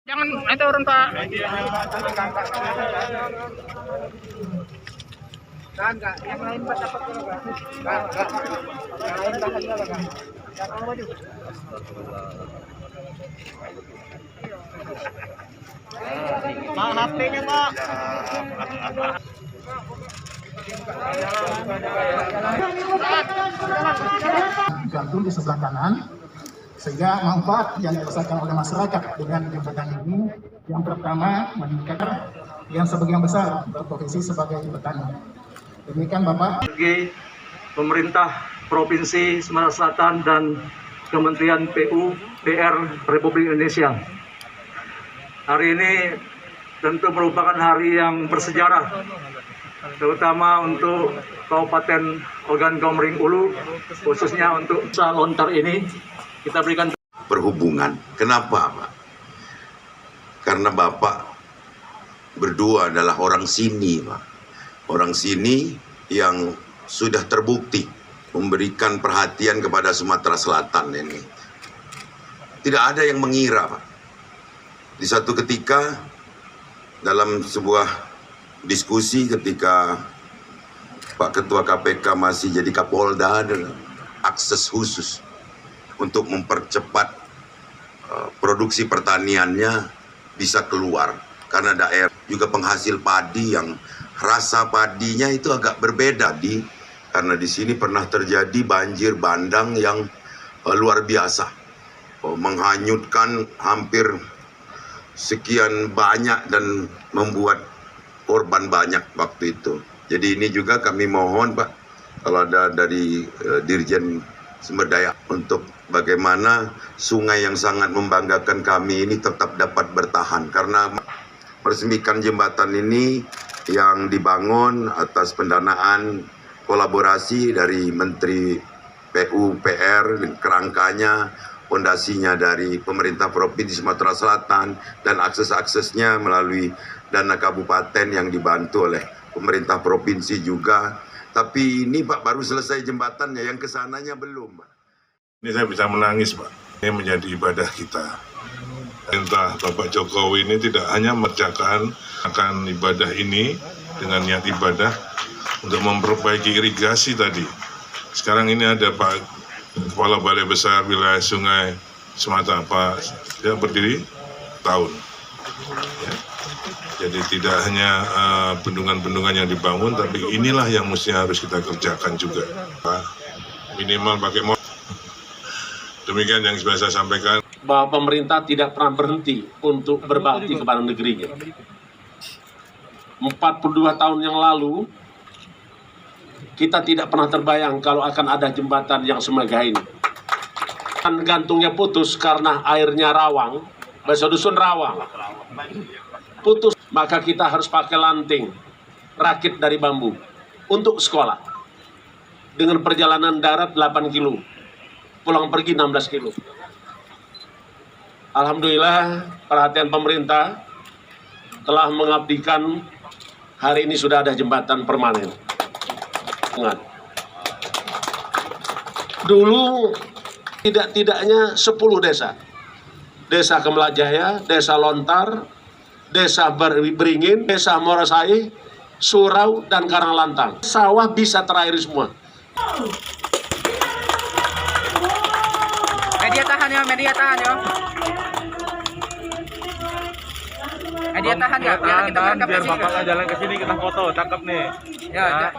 Jangan itu turun Pak. Enggak, yang lain Pak dapat dulu Pak. Enggak. Yang lain tahan dulu Pak. Jangan maju. Pak, HP-nya Pak. Gantung di sebelah kanan, sehingga manfaat yang dirasakan oleh masyarakat dengan jembatan ini yang pertama meningkat yang sebagian besar berprofesi sebagai petani. Demikian Bapak. Pemerintah Provinsi Sumatera Selatan dan Kementerian PUPR Republik Indonesia. Hari ini tentu merupakan hari yang bersejarah, terutama untuk Kabupaten Ogan Komering Ulu, khususnya untuk usaha lontar ini kita berikan perhubungan. Kenapa, Pak? Karena Bapak berdua adalah orang sini, Pak. Orang sini yang sudah terbukti memberikan perhatian kepada Sumatera Selatan ini. Tidak ada yang mengira, Pak. Di satu ketika dalam sebuah diskusi ketika Pak Ketua KPK masih jadi Kapolda, ada akses khusus untuk mempercepat produksi pertaniannya bisa keluar. Karena daerah juga penghasil padi yang rasa padinya itu agak berbeda karena di sini pernah terjadi banjir bandang yang luar biasa, menghanyutkan hampir sekian banyak dan membuat korban banyak waktu itu. Jadi ini juga kami mohon Pak, kalau ada dari Dirjen Sumber Daya untuk bagaimana sungai yang sangat membanggakan kami ini tetap dapat bertahan, karena peresmikan jembatan ini yang dibangun atas pendanaan kolaborasi dari Menteri PUPR, kerangkanya, fondasinya dari pemerintah Provinsi Sumatera Selatan, dan akses-aksesnya melalui dana kabupaten yang dibantu oleh pemerintah provinsi juga. Tapi ini Pak baru selesai jembatannya, yang kesananya belum Pak. Ini saya bisa menangis Pak, ini menjadi ibadah kita. Perintah Bapak Jokowi ini tidak hanya mengerjakan akan ibadah ini dengan niat ibadah untuk memperbaiki irigasi tadi. Sekarang ini ada Pak Kepala Balai Besar Wilayah Sungai Sumatera, Pak dia berdiri tahun. Ya. Jadi tidak hanya bendungan-bendungan yang dibangun, tapi inilah yang mesti harus kita kerjakan juga. Pak, minimal pakai motor. Demikian yang bisa saya sampaikan. Bahwa pemerintah tidak pernah berhenti untuk berbakti kepada negerinya. 42 tahun yang lalu, kita tidak pernah terbayang kalau akan ada jembatan yang semegah ini. Gantungnya putus karena airnya rawang, bahasa dusun rawang. Putus, maka kita harus pakai lanting, rakit dari bambu, untuk sekolah. Dengan perjalanan darat 8 kilo, pulang pergi 16 kilo. Alhamdulillah perhatian pemerintah telah mengabdikan, hari ini sudah ada jembatan permanen. Dulu tidak-tidaknya 10 desa. Desa Kemelajaya, Desa Lontar, Desa Beringin, Desa Morosai, Surau, dan Karanglantang. Sawah bisa terairi semua. Media tahan ya, media tahan ya. Media tahan ya, biar kita biar merekam di Bapak sini. jalan ke sini kita foto, cakep nih. Ya.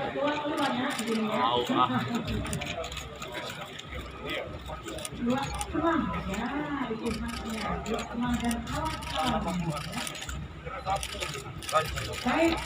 Baik.